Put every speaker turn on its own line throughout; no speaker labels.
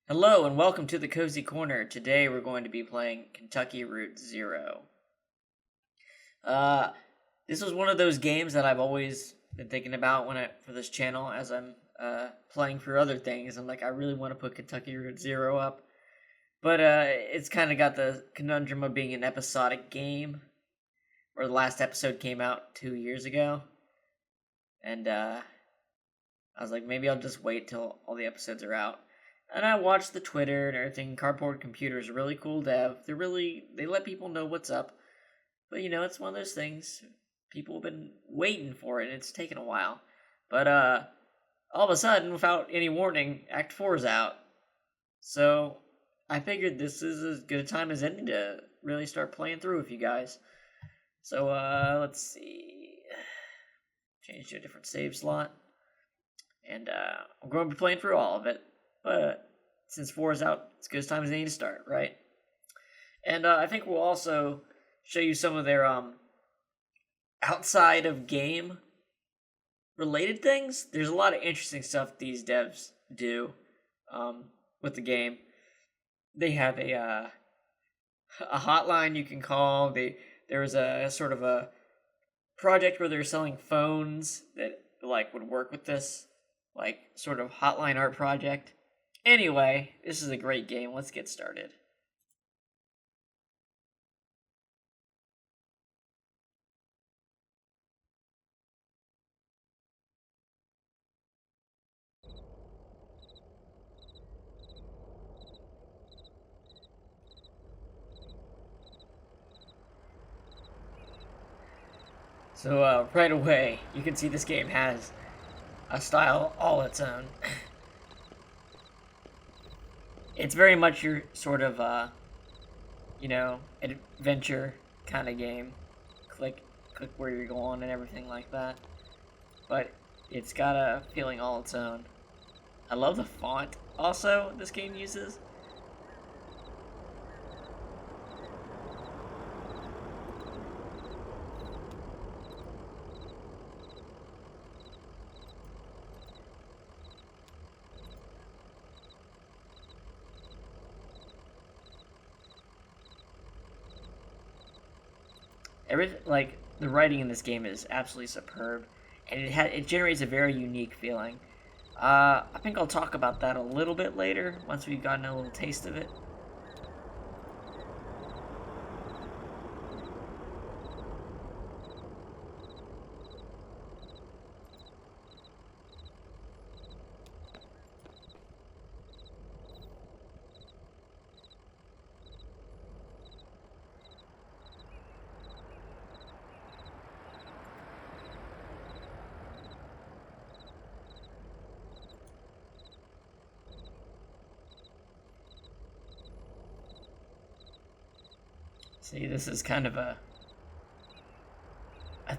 Hello and welcome to the Cozy Corner. Today we're going to be playing Kentucky Route Zero. Uh, this was one of those games that I've always been thinking about for this channel as I'm playing for other things. I'm like, I really want to put Kentucky Route Zero up, but it's kind of got the conundrum of being an episodic game, where the last episode came out 2 years ago, and I was like, maybe I'll just wait till all the episodes are out. And I watched the Twitter and everything. Cardboard Computer's a really cool dev. They let people know what's up. But it's one of those things. People have been waiting for it, and it's taken a while. But all of a sudden, without any warning, Act 4 is out. So I figured this is as good a time as any to really start playing through with you guys. So let's see. Change to a different save slot. And I'm going to be playing through all of it. But since 4 is out, it's as good a time as any to start, right? And I think we'll also show you some of their outside of game related things. There's a lot of interesting stuff these devs do with the game. They have a hotline you can call. There was a sort of a project where they're selling phones that would work with this, sort of hotline art project. Anyway, this is a great game. Let's get started. So right away, you can see this game has a style all its own. It's very much your sort of, adventure kind of game. Click where you're going and everything like that. But it's got a feeling all its own. I love the font also this game uses. The writing in this game is absolutely superb, and it generates a very unique feeling. I think I'll talk about that a little bit later once we've gotten a little taste of it. See, this is kind of a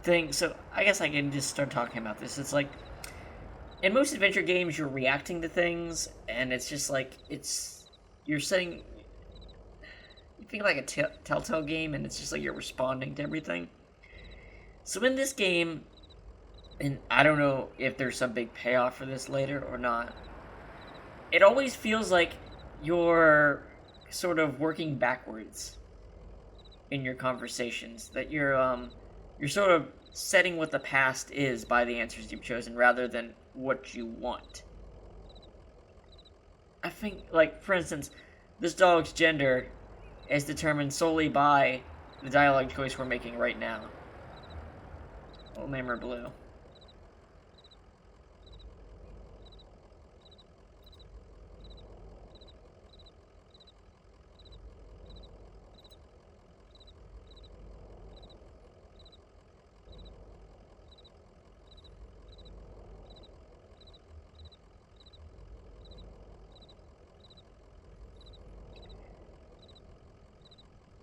thing. So I guess I can just start talking about this. It's like in most adventure games, you're reacting to things, and it's just you're setting. You think like a Telltale game, and it's just like you're responding to everything. So in this game, and I don't know if there's some big payoff for this later or not, it always feels like you're sort of working backwards in your conversations, that you're sort of setting what the past is by the answers you've chosen rather than what you want. I think, for instance, this dog's gender is determined solely by the dialogue choice we're making right now. We'll name her Blue.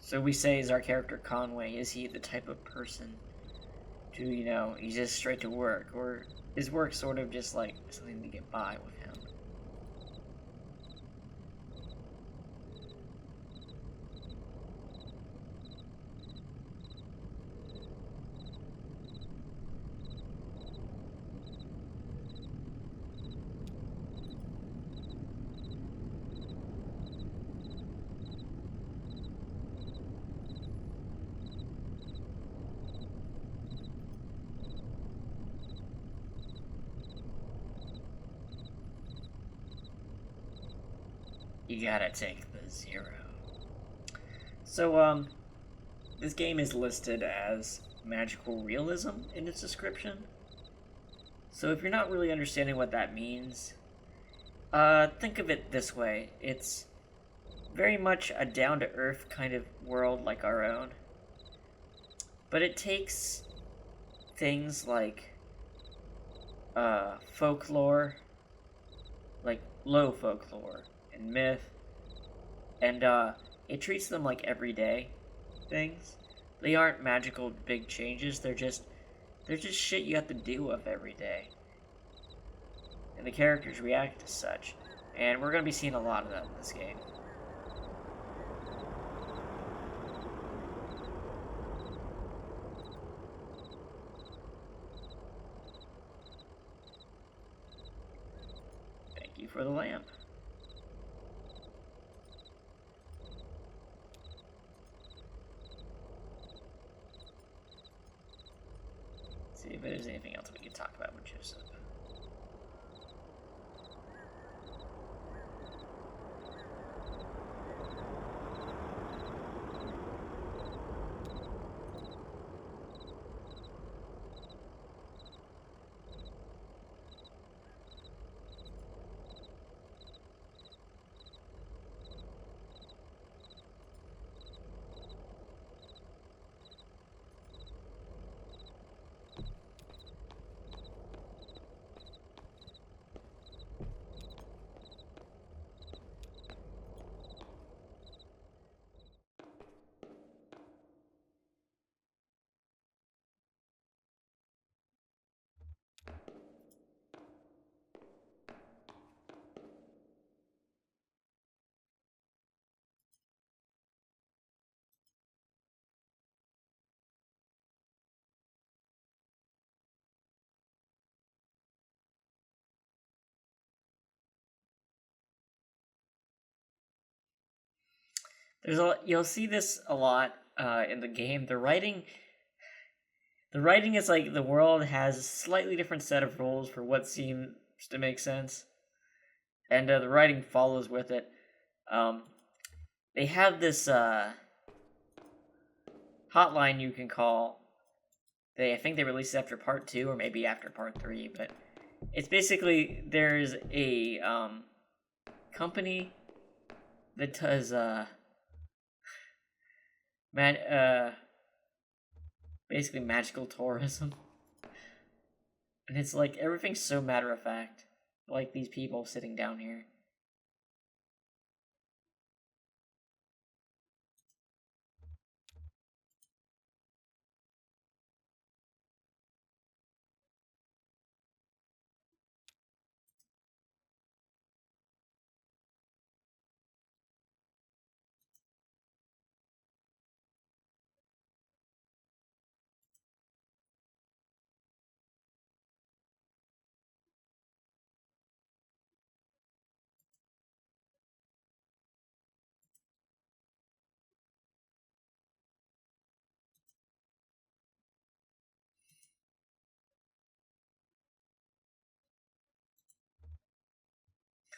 So we say, is our character Conway, is he the type of person to, he's just straight to work, or is work sort of just like something to get by with him? You gotta take the 0. So, this game is listed as magical realism in its description. So if you're not really understanding what that means, think of it this way. It's very much a down-to-earth kind of world like our own. But it takes things like folklore, like low folklore and myth, and it treats them like everyday things. They aren't magical big changes. They're just shit you have to deal with every day. And the characters react as such. And we're gonna be seeing a lot of that in this game. Thank you for the lamp. Let's see if there's anything else we can talk about with Joseph. You'll see this a lot in the game. The writing is like the world has a slightly different set of rules for what seems to make sense, and the writing follows with it. Um, they have this hotline you can call. I think they released it after part 2 or maybe after part 3, but it's basically there's a company that does man basically magical tourism. And it's like everything's so matter of fact. Like these people sitting down here.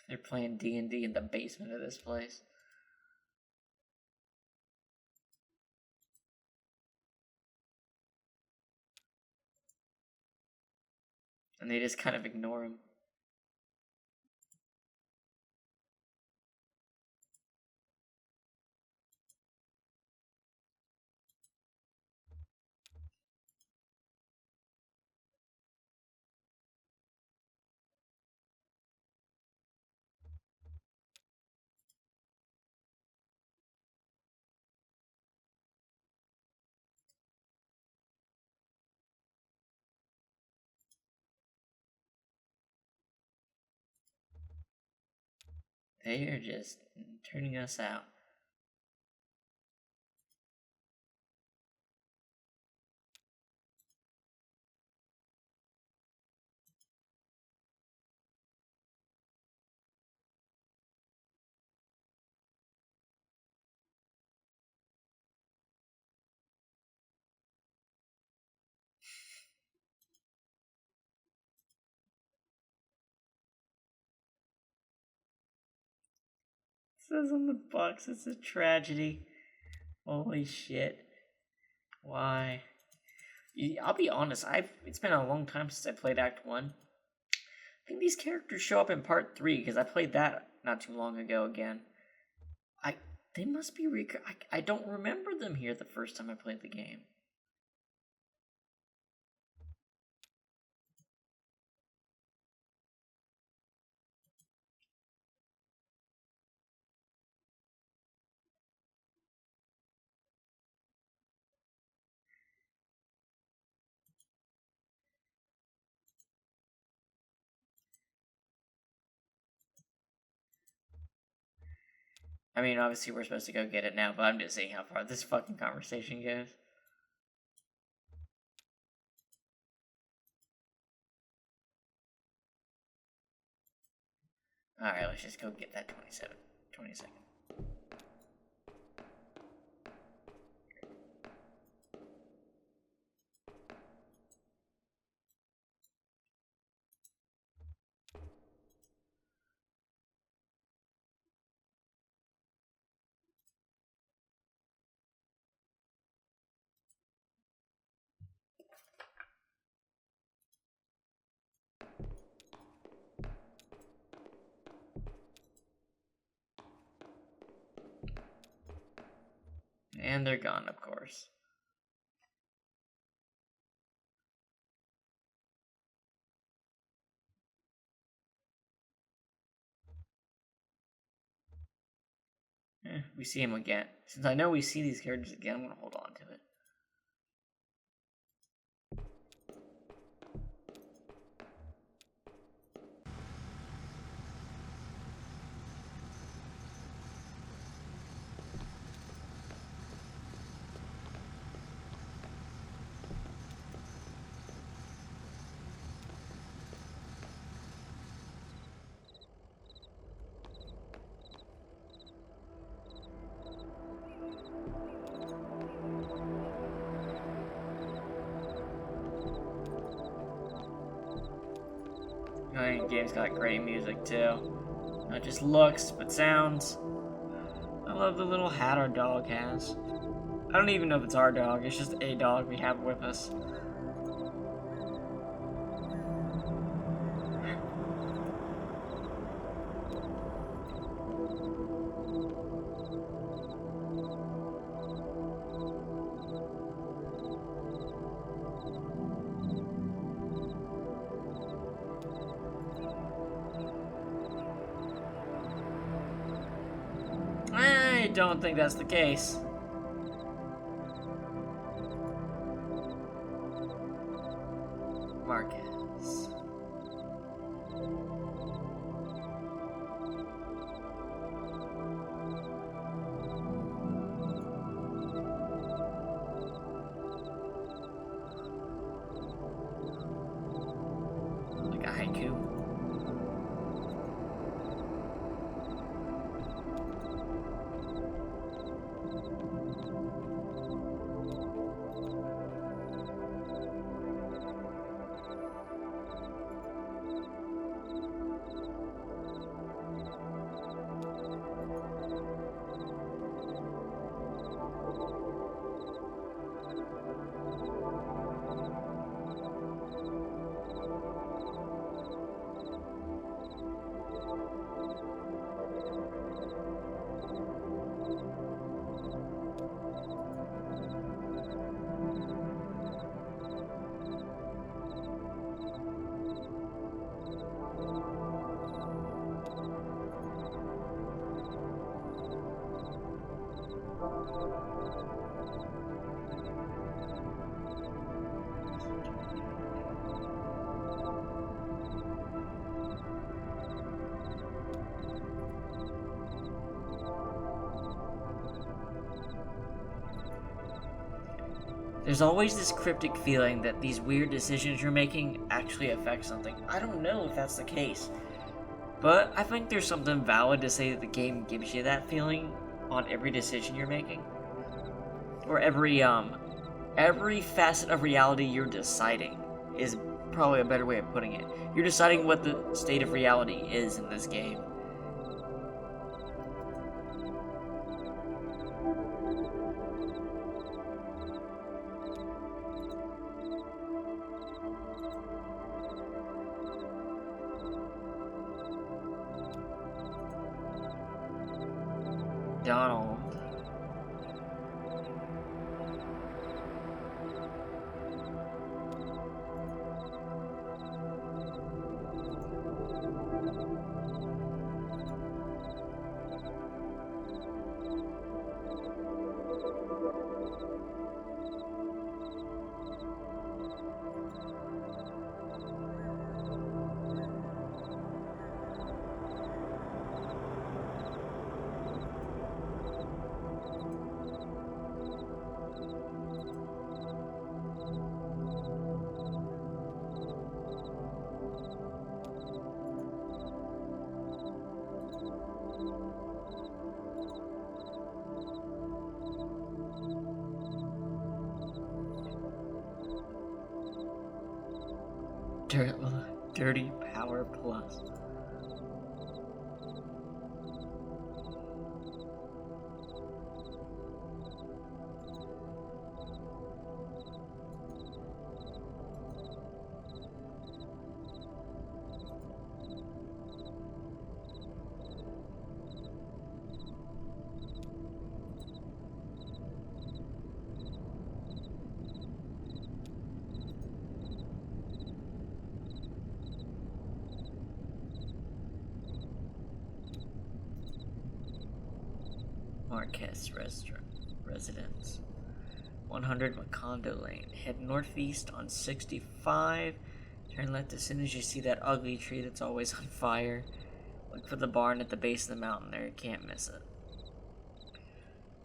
They're playing D&D in the basement of this place. And they just kind of ignore him. They are just turning us out. says on the box it's a tragedy. Holy shit. Why? I'll be honest, it's been a long time since I played Act 1. I think these characters show up in Part 3, because I played that not too long ago again. They must be I don't remember them here the first time I played the game. I mean, obviously we're supposed to go get it now, but I'm just seeing how far this fucking conversation goes. Alright, let's just go get that 22nd. And they're gone, of course. We see him again. Since I know we see these characters again, I'm gonna hold on to it. The game's got great music too. Not just looks, but sounds. I love the little hat our dog has. I don't even know if it's our dog, it's just a dog we have with us. I don't think that's the case. Marcus. Like a haiku. There's always this cryptic feeling that these weird decisions you're making actually affect something. I don't know if that's the case, but I think there's something valid to say that the game gives you that feeling on every decision you're making. Or every facet of reality you're deciding is probably a better way of putting it. You're deciding what the state of reality is in this game. Donald. Dirty Power Plus. Marquez Residence. 100 Macondo Lane. Head northeast on 65. Turn left as soon as you see that ugly tree that's always on fire. Look for the barn at the base of the mountain there. You can't miss it.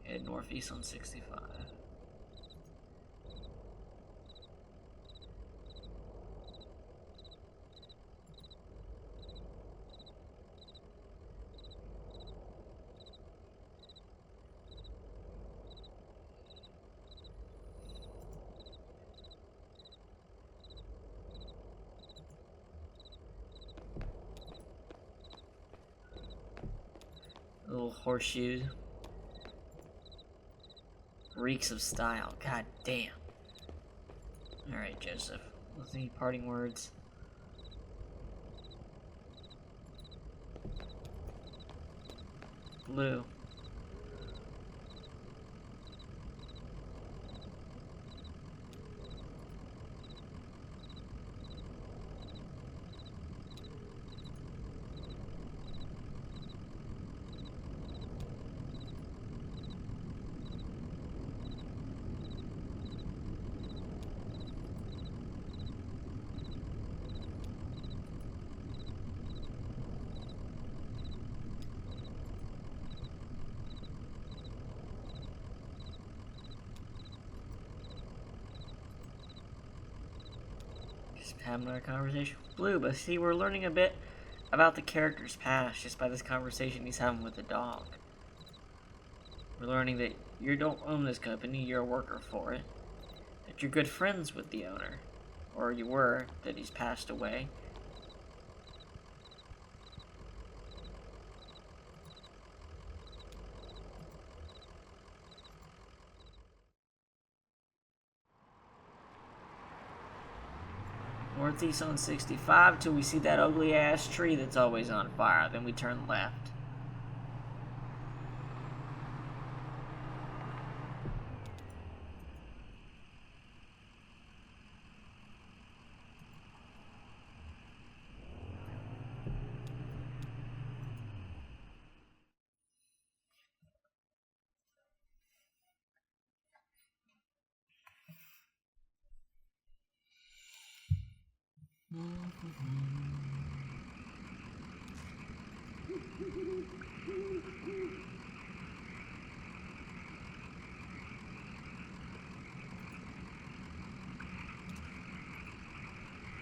Head northeast on 65. Little horseshoe. Reeks of style. God damn. Alright, Joseph. Any parting words? Blue. Having another conversation with Blue, but see, we're learning a bit about the character's past just by this conversation he's having with the dog. We're learning that you don't own this company, you're a worker for it. That you're good friends with the owner. Or you were, that he's passed away. Northeast on 65 till we see that ugly ass tree that's always on fire. Then we turn left.